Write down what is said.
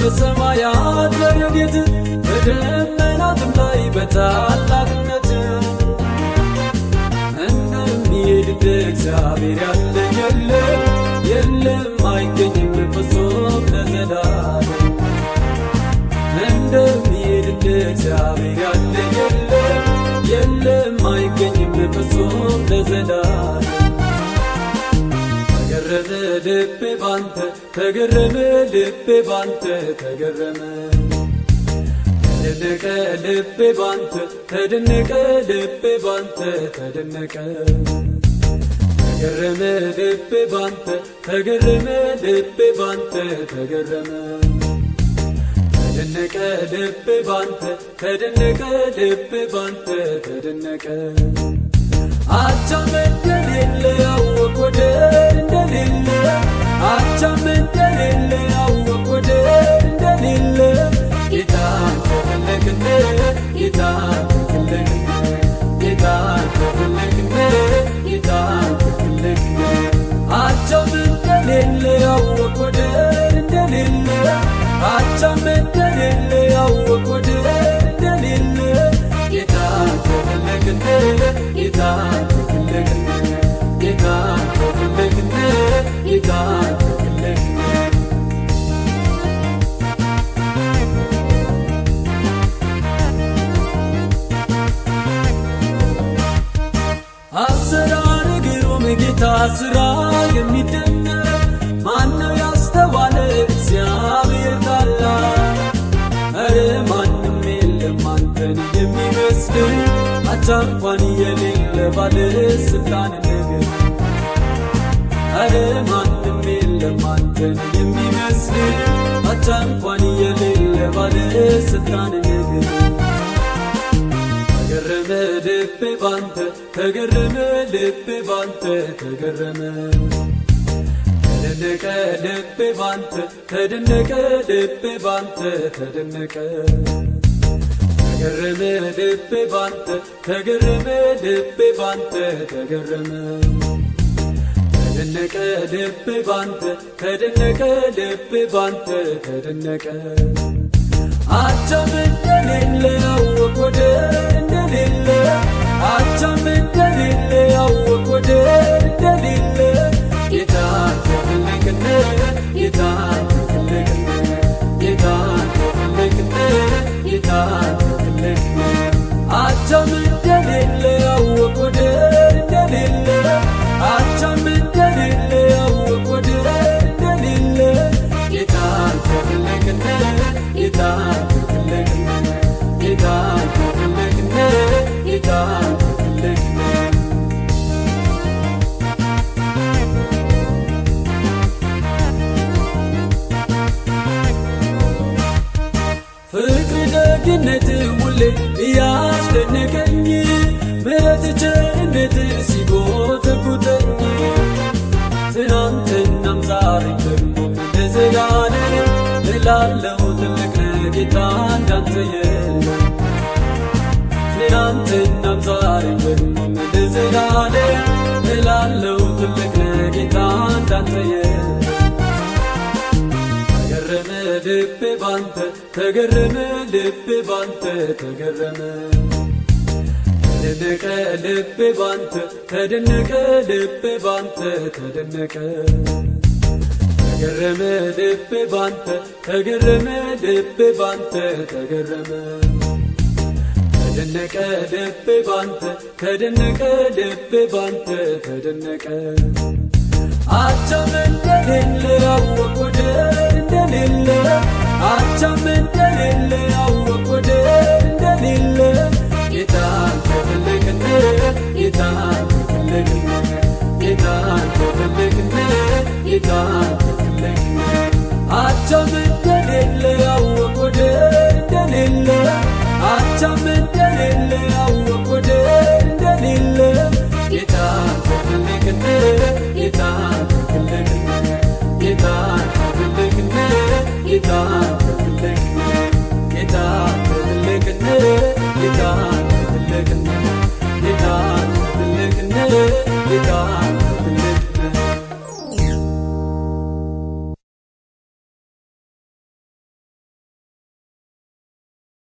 በሰማያት በረድኤት በደመናትም ላይ በታላቅነት እንደሚሄድ እንደ እግዚአብሔር ያለ የለም የለም አይገኝም ፍጹም ለዘላለም። እንደሚሄድ እንደ እግዚአብሔር ያለ የለም የለም አይገኝም ፍጹም ለዘላለም። ተገረመ ልቤ ባንተ ተገረመ ልቤ ባንተ ተገረመ ተደነቀ ልቤ ባንተ ተደነቀ ልቤ ባንተ ተደነቀ ተገረመ ልቤ ባንተ ተገረመ ልቤ ባንተ ተገረመ ተደነቀ ልቤ ባንተ ተደነቀ ልቤ ባንተ ተደነቀ አቻም እንደሌለ ያወቅ ወደር እንደሌለ አቻም እንደሌለ ያወቅ ወደር እንደሌለ ጌታን ከፈለግን ጌታን ከፈለግን ጌታን ከፈለግን ጌታን ከፈለግን አቻም እንደሌለ ያወቅ ወደር እንደሌለ አቻም እንደሌለ ያወቅ ወደር እንደሌለ ጌታን ከፈለግን ጌታን ከፈለግን ጌታን ከፈለግን ጌታን ከፈለግን አሰራር ግሩም ጌታ ስራ የሚደነቅ ማነው ያስተዋለ እግዚአብሔር ታላቅ። ኧረ ማንም የለም አንተን የሚመስል አቻ እንኳን የሌለ ባለስልጣን ነገር። ኧረ ማንም የለም አንተን የሚመስል አቻ እንኳን የሌለ ባለስልጣን ነገር። ተገረመ ልቤ ባንተ ተገረመ ልቤ ባንተ ተገረመ ተደነቀ ልቤ ባንተ ተደነቀ ልቤ ባንተ ተደነቀ ተገረመ ልቤ ባንተ ተገረመ ልቤ ባንተ ተገረመ ተደነቀ ልቤ ባንተ ተደነቀ ልቤ ባንተ ተደነቀ አቻም እንደሌለ ያወቅ ወደር እንደሌለ አቻም እንደሌለ ያወቅ ወደር እንደሌለ ጌታን ከፈለግን ጌታን ከፈለግን ጌታን ከፈለግን ጌታን ከፈለግን አቻም እንደሌለ ያወቅ ወደር እንደሌለ አቻም እንደሌለ ያወቅ ወደር እንደሌለ ጌታን ከፈለግን ጌታን ከፈለግን ጌታን ከፈለግን ጌታን ከፈለግን ፍቅር ደግነት ሁሌ እያስደነቀኝ ምሕረት ቸርነት ሲጎተጉተኝ ትናንትናም ዛሬም ደግሞ ለዘላለም እላለሁ ትልቅ ነህ ጌታ እንዳንተ የለም። ትናንትናም ዛሬም ደግሞ ለዘላለም እላለሁ ትልቅ ነህ ጌታ እንዳንተ የለም። ተገረመ ልቤ ባንተ ተገረመ ልቤ ባንተ ተገረመ ተደነቀ ልቤ ባንተ ተደነቀ ልቤ ባንተ ተደነቀ ተገረመ ልቤ ባንተ ተገረመ ልቤ ባንተ ተገረመ ተደነቀ ልቤ ባንተ ተደነቀ ልቤ ባንተ ተደነቀ አቻም እንደሌለ ያወቅ ወደር እንደሌለ አቻም እንደሌለ ያወቅ ወደር እንደሌለ ጌታን ከፈለግን ጌታን ከፈለግን ጌታን ከፈለግን ጌታን ከፈለግን አቻም እንደሌለ ያወቅ ወደር እንደሌለ አቻም እንደሌለ ያወቅ ወደር እንደሌለ ጌታን ከፈለግን ጌታን ከፈለግን ጌታን ከፈለግን ጌታን ከፈለግን ጌታን ከፈለግን ጌታን ከፈለግን ጌታን ከፈለግን ጌታን